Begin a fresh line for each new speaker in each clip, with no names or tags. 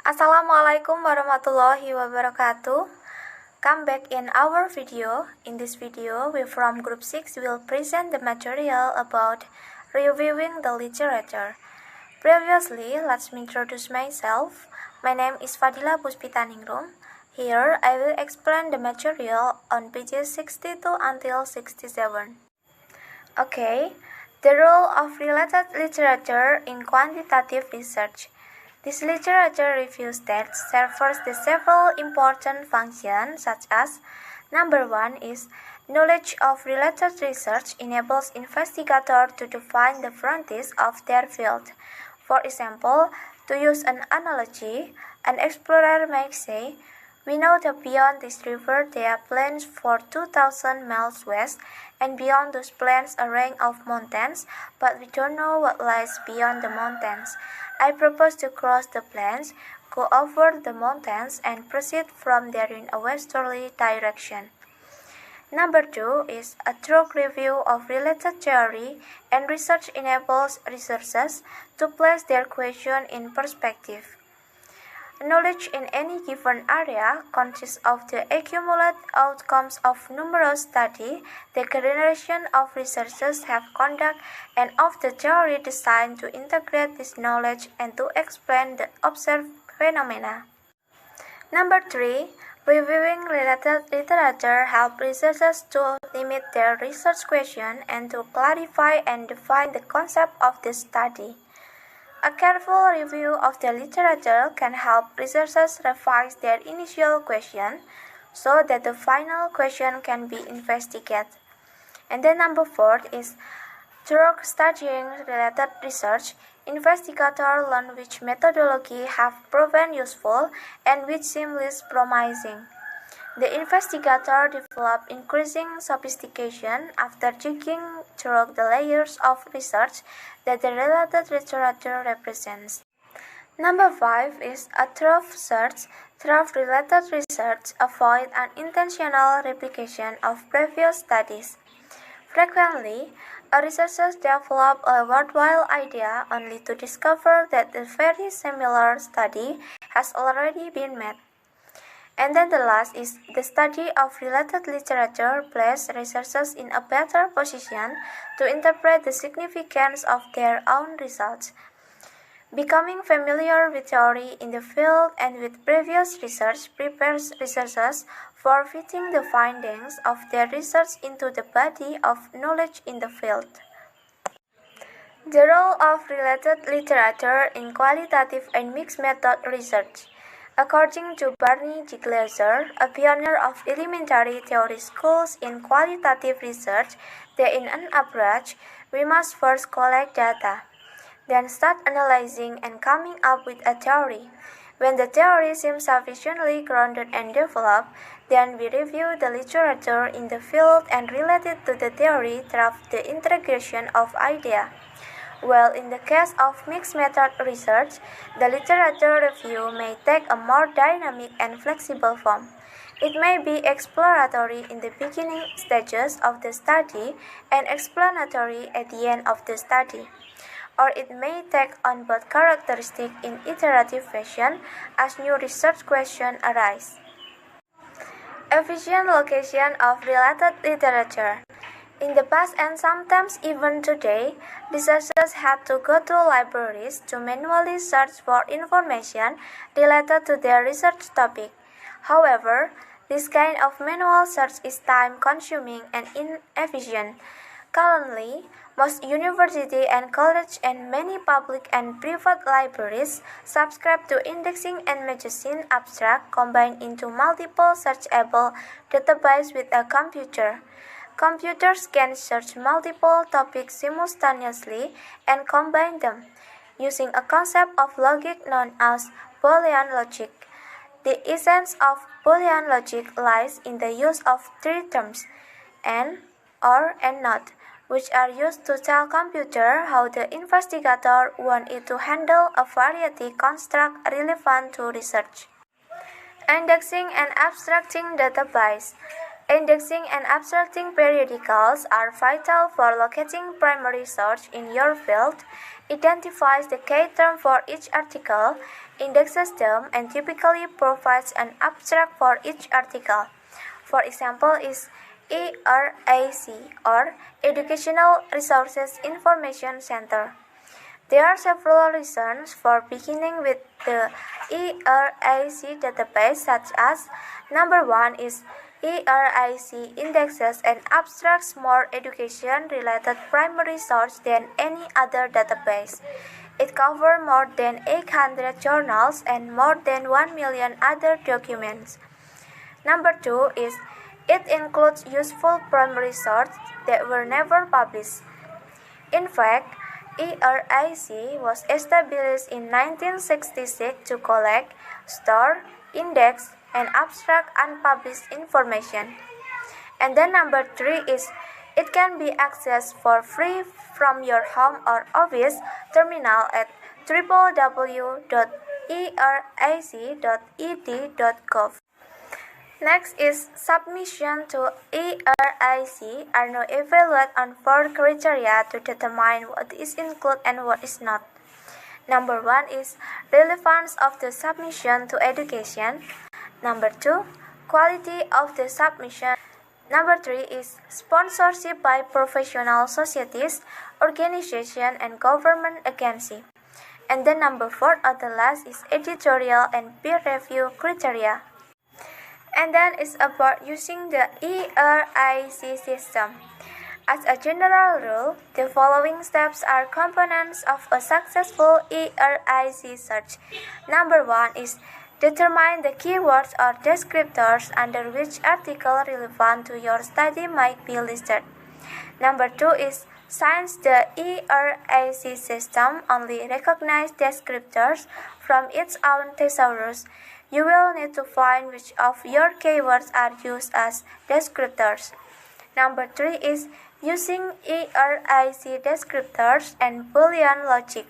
Assalamualaikum warahmatullahi wabarakatuh. Come back in our video. In this video, we from Group 6 will present the material about reviewing the literature. Previously, let me introduce myself. My name is Fadhilah Puspitaningrum. Here, I will explain the material on pages 62 until 67. Okay, the role of related literature in quantitative research. This literature review stats serves the several important functions such as number 1 is knowledge of related research enables investigators to define the frontiers of their field. For example, to use an analogy, an explorer might say, "We know that beyond this river there are plains for 2,000 miles west, and beyond those plains a range of mountains, but we don't know what lies beyond the mountains. I propose to cross the plains, go over the mountains, and proceed from there in a westerly direction." Number 2 is a thorough review of related theory and research enables researchers to place their question in perspective. Knowledge in any given area consists of the accumulated outcomes of numerous studies the generation of researchers have conducted and of the theory designed to integrate this knowledge and to explain the observed phenomena. Number 3. Reviewing related literature helps researchers to limit their research question and to clarify and define the concept of the study. A careful review of the literature can help researchers refine their initial question so that the final question can be investigated. And then number 4 is through studying related research, investigators learn which methodology have proven useful and which seem least promising. The investigator developed increasing sophistication after digging through the layers of research that the related literature represents. Number 5 is a thorough search. Thorough related research avoids unintentional replication of previous studies. Frequently, a researcher develops a worthwhile idea only to discover that a very similar study has already been made. And then the last is the study of related literature places researchers in a better position to interpret the significance of their own results. Becoming familiar with theory in the field and with previous research prepares researchers for fitting the findings of their research into the body of knowledge in the field. The role of related literature in qualitative and mixed method research. According to Barney G. Glaser, a pioneer of elementary theory schools in qualitative research, that in an approach, we must first collect data, then start analyzing and coming up with a theory. When the theory seems sufficiently grounded and developed, then we review the literature in the field and relate it to the theory through the integration of ideas. While in the case of mixed method research, the literature review may take a more dynamic and flexible form. It may be exploratory in the beginning stages of the study and explanatory at the end of the study. Or it may take on both characteristics in iterative fashion as new research questions arise. Efficient location of related literature. In the past and sometimes even today, researchers had to go to libraries to manually search for information related to their research topic. However, this kind of manual search is time-consuming and inefficient. Currently, most universities and colleges and many public and private libraries subscribe to indexing and magazine abstract combined into multiple searchable databases with a computer. Computers can search multiple topics simultaneously and combine them, using a concept of logic known as Boolean logic. The essence of Boolean logic lies in the use of three terms, and, or, and not, which are used to tell computer how the investigator wants it to handle a variety construct relevant to research. Indexing and abstracting database. Indexing and abstracting periodicals are vital for locating primary source in your field, identifies the key term for each article, index system and typically provides an abstract for each article. For example is ERAC or Educational Resources Information Center. There are several reasons for beginning with the ERAC database such as number 1 is ERAC indexes and abstracts more education-related primary source than any other database. It covers more than 800 journals and more than 1 million other documents. Number 2 is it includes useful primary sources that were never published. In fact, ERAC was established in 1966 to collect, store, index, and abstract unpublished information. And then number 3 is it can be accessed for free from your home or office terminal at www.erac.ed.gov. Next is submission to ERAC are now evaluated on 4 criteria to determine what is included and what is not. Number 1 is relevance of the submission to education. Number 2, quality of the submission. Number 3 is sponsorship by professional societies, organizations, and government agencies. And then number 4 or the last is editorial and peer review criteria. And then it's about using the ERAC system. As a general rule, the following steps are components of a successful ERAC search. Number 1 is determine the keywords or descriptors under which article relevant to your study might be listed. Number 2 is since the ERAC system only recognizes descriptors from its own thesaurus, you will need to find which of your keywords are used as descriptors. Number 3 is using ERAC descriptors and Boolean logic.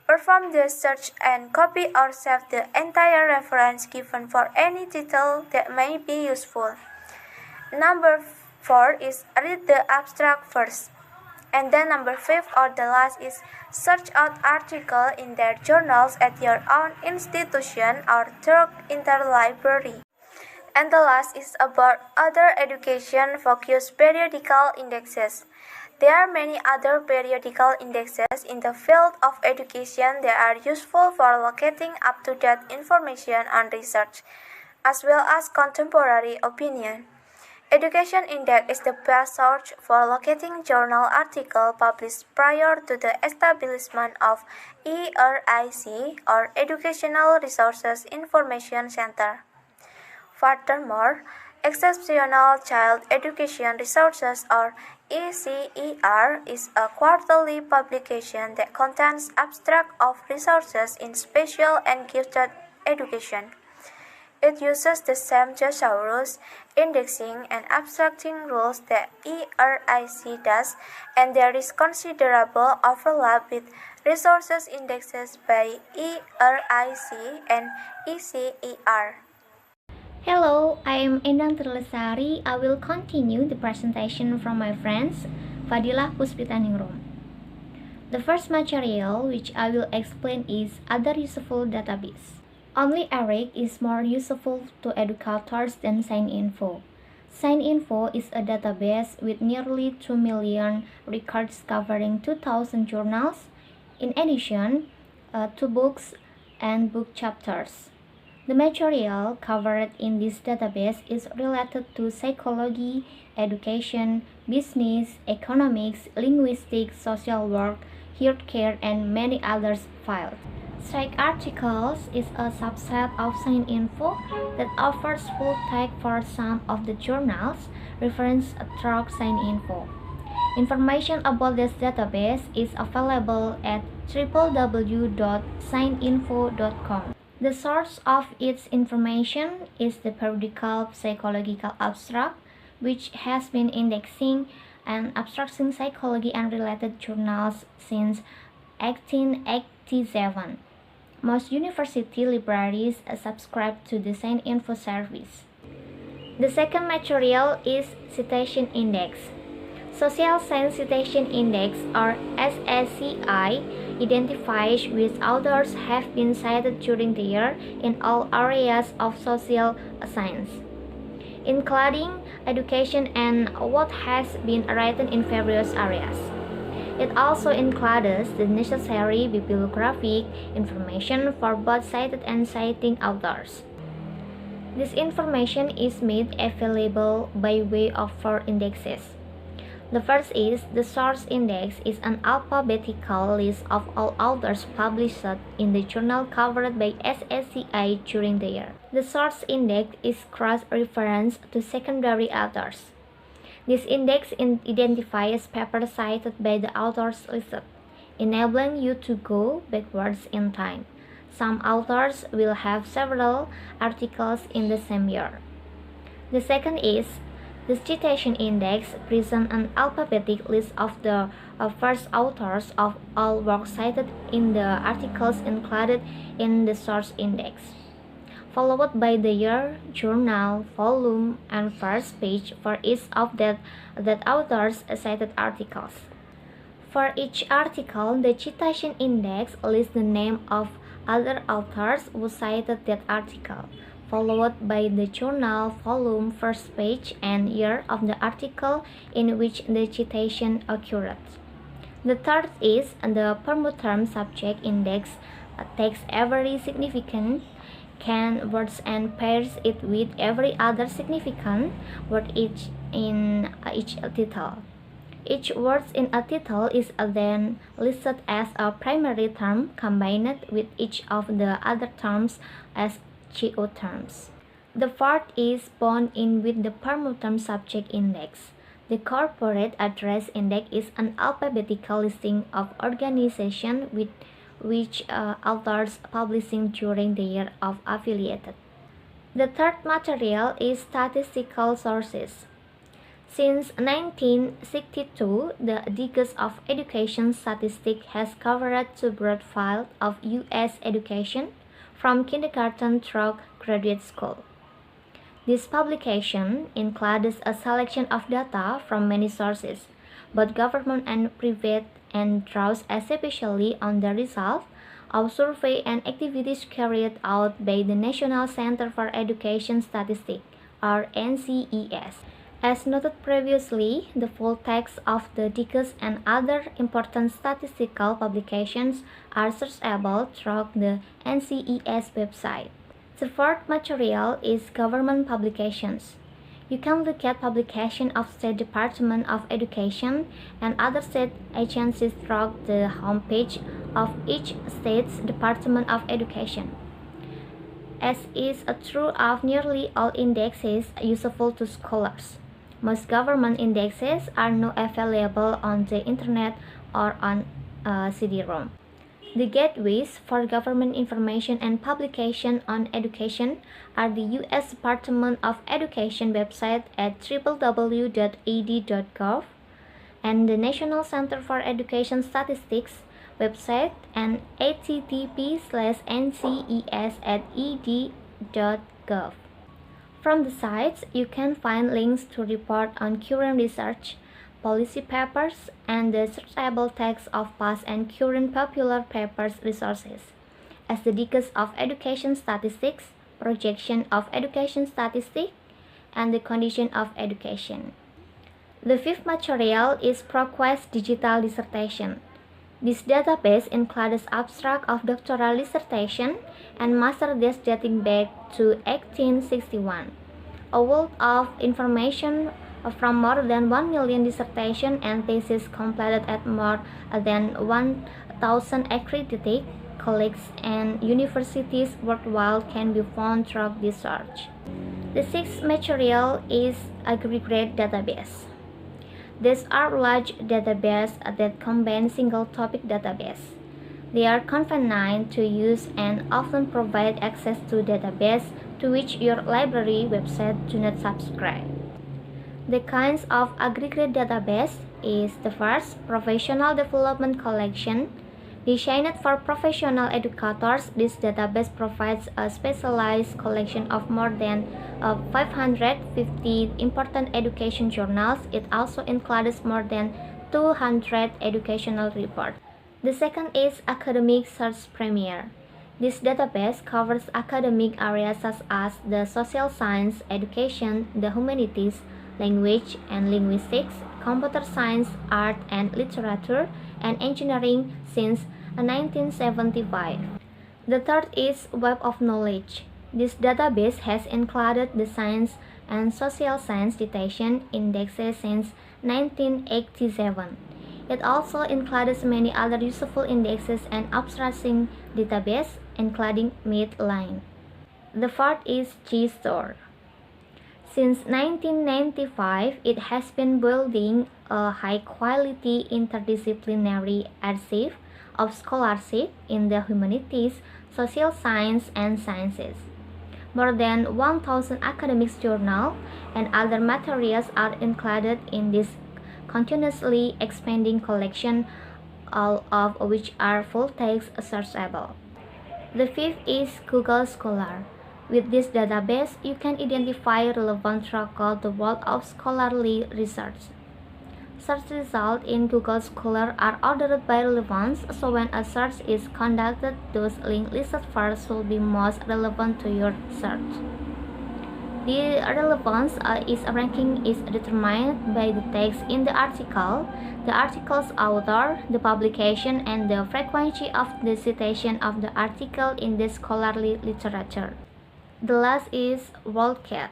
Perform the search and copy or save the entire reference given for any title that may be useful. Number 4 is read the abstract first. And then number 5 or the last is search out articles in their journals at your own institution or through interlibrary. And the last is about other education-focused periodical indexes. There are many other periodical indexes in the field of education that are useful for locating up-to-date information on research, as well as contemporary opinion. Education Index is the best source for locating journal articles published prior to the establishment of ERAC or Educational Resources Information Center. Furthermore, Exceptional Child Education Resources or ECER is a quarterly publication that contains abstracts of resources in special and gifted education. It uses the same thesaurus, indexing, and abstracting rules that ERAC does, and there is considerable overlap with resources indexes by ERAC and ECER.
Hello, I am Endang Tri Lestari. I will continue the presentation from my friends, Fadhilah Puspitaningrum. The first material which I will explain is other useful database. Only ERIC is more useful to educators than SciInfo. SciInfo is a database with nearly 2 million records covering 2,000 journals, in addition, 2 books and book chapters. The material covered in this database is related to psychology, education, business, economics, linguistics, social work, healthcare, and many other fields. Psych articles is a subset of SciInfo that offers full text for some of the journals referenced through SciInfo. Information about this database is available at www.sciinfo.com. The source of its information is the periodical psychological abstract, which has been indexing and abstracting psychology and related journals since 1887. Most university libraries subscribe to the SciInfo service. The second material is Citation Index. Social Science Citation Index or SSCI identifies which authors have been cited during the year in all areas of social science, including education and what has been written in various areas. It also includes the necessary bibliographic information for both cited and citing authors. This information is made available by way of 4 indexes. The first is the source index is an alphabetical list of all authors published in the journal covered by SSCI during the year. The source index is cross-reference to secondary authors. This index identifies papers cited by the authors listed, enabling you to go backwards in time. Some authors will have several articles in the same year. The second is the citation index presents an alphabetic list of the first authors of all works cited in the articles included in the source index, followed by the year, journal, volume, and first page for each of that author's cited articles. For each article, the citation index lists the name of other authors who cited that article, followed by the journal, volume, first page, and year of the article in which the citation occurred. The third is the permuterm subject index takes every significant can words and pairs it with every other significant word in each title. Each word in a title is then listed as a primary term combined with each of the other terms as geo terms. The fourth is bound in with the permuterm subject index. The corporate address index is an alphabetical listing of organizations with which authors publishing during the year of affiliated. The third material is statistical sources. Since 1962, the Decus of Education Statistics has covered the broad field of U.S. education from kindergarten through graduate school. This publication includes a selection of data from many sources, both government and private, and draws especially on the results of survey and activities carried out by the National Center for Education Statistics, or NCES. As noted previously, the full text of the Decus and other important statistical publications are searchable through the NCES website. The fourth material is government publications. You can look at publications of State Department of Education and other state agencies through the homepage of each state's Department of Education. As is true of nearly all indexes useful to scholars, most government indexes are now available on the internet or on CD-ROM. The gateways for government information and publication on education are the U.S. Department of Education website at www.ed.gov and the National Center for Education Statistics website and https://nces@ed.gov. From the sites, you can find links to report on current research, policy papers, and the searchable text of past and current popular papers resources, as the Decus of Education Statistics, Projection of Education Statistics, and the Condition of Education. The fifth material is ProQuest Digital Dissertation. This database includes abstract of doctoral dissertation and master thesis dating back to 1861, a wealth of information from more than 1 million dissertation and theses completed at more than 1,000 accredited colleges and universities worldwide can be found through this search. The sixth material is aggregate database. These are large databases that combine single-topic database. They are convenient to use and often provide access to database to which your library website do not subscribe. The kinds of aggregate database is the first, professional development collection. Designed for professional educators, this database provides a specialized collection of more than 550 important education journals. It also includes more than 200 educational reports. The second is Academic Search Premier. This database covers academic areas such as the social science, education, the humanities, language and linguistics, computer science, art and literature, and engineering since 1975. The third is Web of Knowledge. This database has included the science and social science citation indexes since 1987. It also includes many other useful indexes and abstracting database, including Midline. The fourth is GStore. Since 1995, it has been building a high-quality interdisciplinary archive of scholarship in the humanities, social science, and sciences. More than 1,000 academic journals and other materials are included in this continuously expanding collection, all of which are full-text searchable. The fifth is Google Scholar. With this database, you can identify relevant tracks of the world of scholarly research. Search results in Google Scholar are ordered by relevance, so when a search is conducted, those links listed first will be most relevant to your search. The relevance is ranking is determined by the text in the article's author, the publication, and the frequency of the citation of the article in the scholarly literature. The last is WorldCat.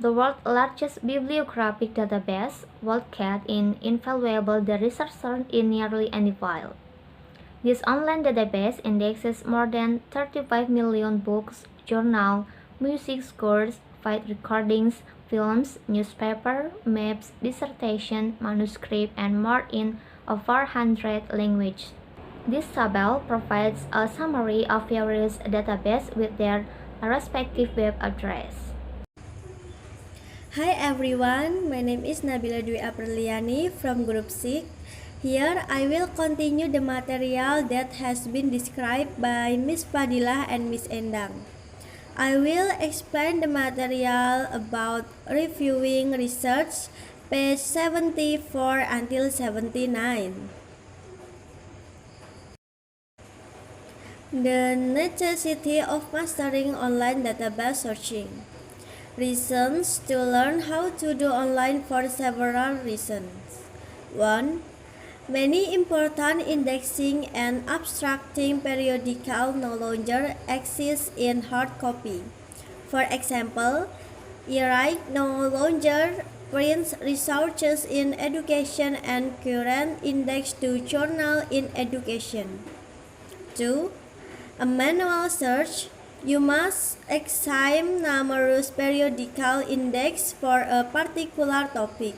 The world's largest bibliographic database, WorldCat is invaluable the researcher in nearly any field. This online database indexes more than 35 million books, journals, music scores, fight recordings, films, newspaper, maps, dissertation, manuscript, and more in over 100 languages. This table provides a summary of various databases with their respective web address.
Hi everyone, my name is Nabila Dwi Apriliani from Group 6. Here I will continue the material that has been described by Miss Fadhilah and Miss Endang. I will explain the material about reviewing research, page 74 until 79. The necessity of mastering online database searching. Reasons to learn how to do online for several reasons. 1. Many important indexing and abstracting periodicals no longer exist in hard copy. For example, ERIC no longer prints researches in education and current index to journal in education. 2. A manual search. You must examine numerous periodical index for a particular topic.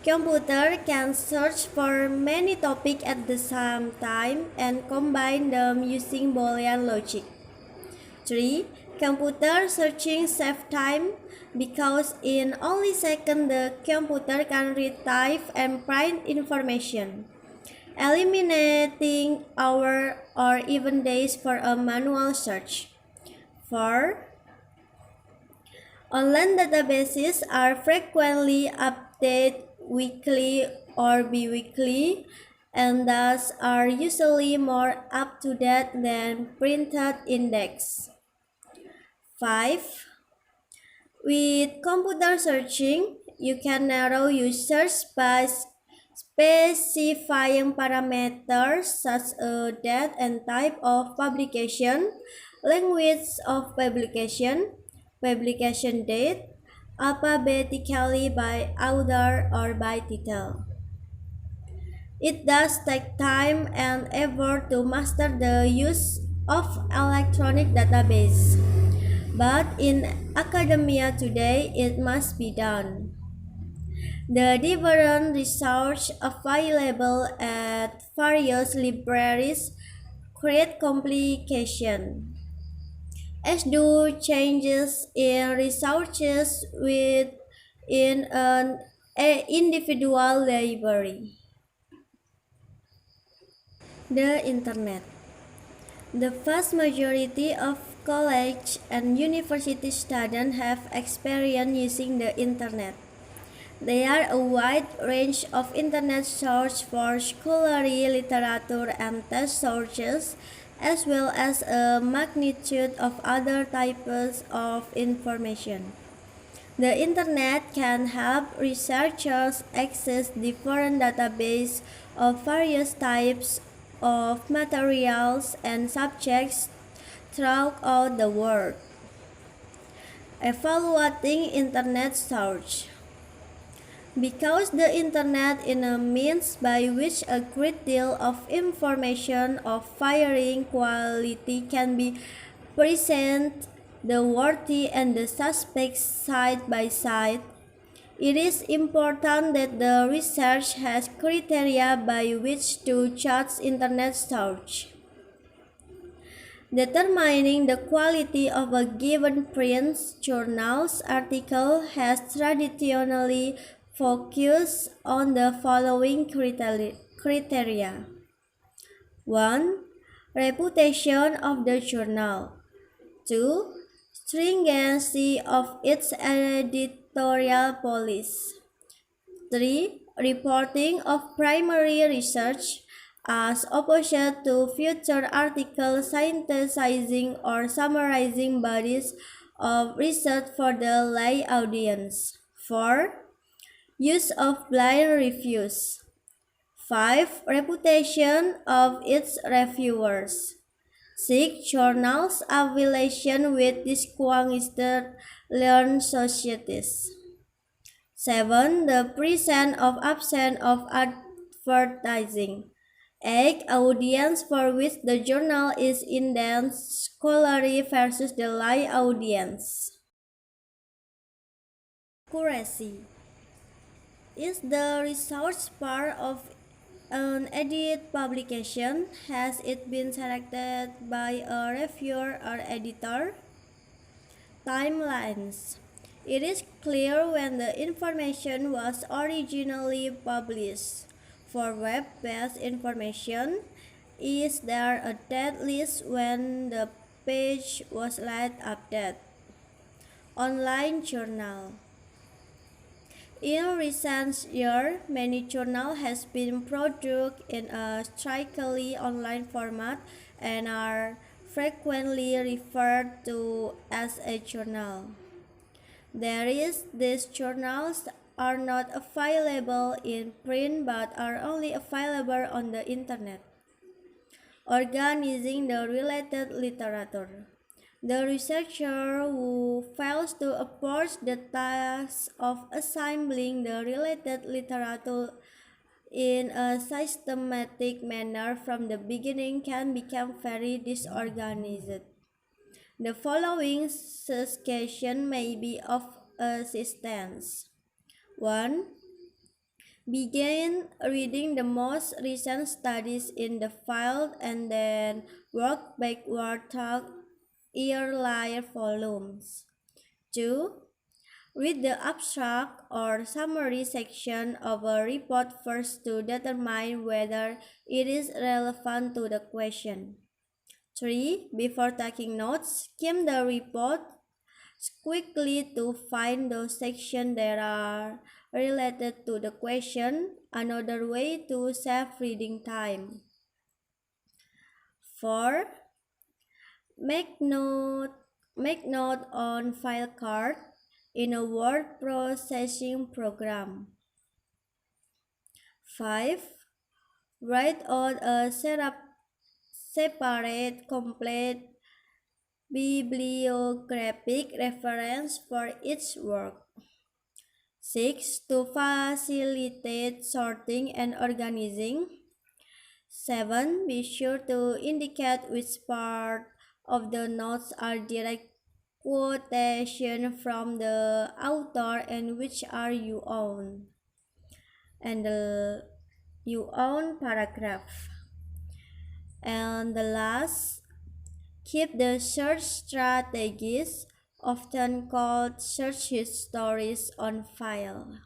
Computer can search for many topics at the same time and combine them using Boolean logic. 3. Computer searching saves time because in only seconds the computer can retrieve and print information, eliminating hours or even days for a manual search. 4. Online databases are frequently updated weekly or bi-weekly and thus are usually more up-to-date than printed index. 5. With computer searching, you can narrow your search by specifying parameters such as date and type of publication, language of publication, publication date, alphabetically by author or by title. It does take time and effort to master the use of electronic database, but in academia today it must be done. The different research available at various libraries create complication, as do changes in researches within an individual library. The Internet. The vast majority of college and university students have experience using the Internet. There are a wide range of internet sources for scholarly literature and text sources, as well as a magnitude of other types of information. The internet can help researchers access different databases of various types of materials and subjects throughout the world. Evaluating internet search. Because the internet is a means by which a great deal of information of varying quality can be presented, the worthy and the suspects side by side, it is important that the research has criteria by which to judge internet search. Determining the quality of a given print journal's article has traditionally focused on the following criteria. 1. Reputation of the journal. 2. Stringency of its editorial policy. 3. Reporting of primary research as opposed to future articles synthesizing or summarizing bodies of research for the lay audience. 4. Use of blind reviews. 5. Reputation of its reviewers. 6. Journals' affiliation with distinguished learned societies. 7. The presence of absence of advertising. 8. Audience for which the journal is intended, scholarly versus the lay audience. Accuracy. Is the research part of an edited publication? Has it been selected by a reviewer or editor? Timelines. It is clear when the information was originally published. For web-based information, is there a date list when the page was last updated? Online journal. In recent years, many journals have been produced in a strictly online format and are frequently referred to as a journal. These journals are not available in print but are only available on the internet. Organizing the related literature. The researcher who fails to approach the task of assembling the related literature in a systematic manner from the beginning can become very disorganized. The following suggestion may be of assistance. 1. Begin reading the most recent studies in the field and then work backward through earlier volumes. 2. Read the abstract or summary section of a report first to determine whether it is relevant to the question. 3. Before taking notes, skim the report quickly to find those sections that are related to the question, another way to save reading time. 4. Make note on file card in a word processing program. 5. Write out a separate complete bibliographic reference for each work. 6. To facilitate sorting and organizing. 7. Be sure to indicate which part of the notes are direct quotation from the author and which are your own. And your own paragraph. And the last, keep the search strategies, often called search histories, on file.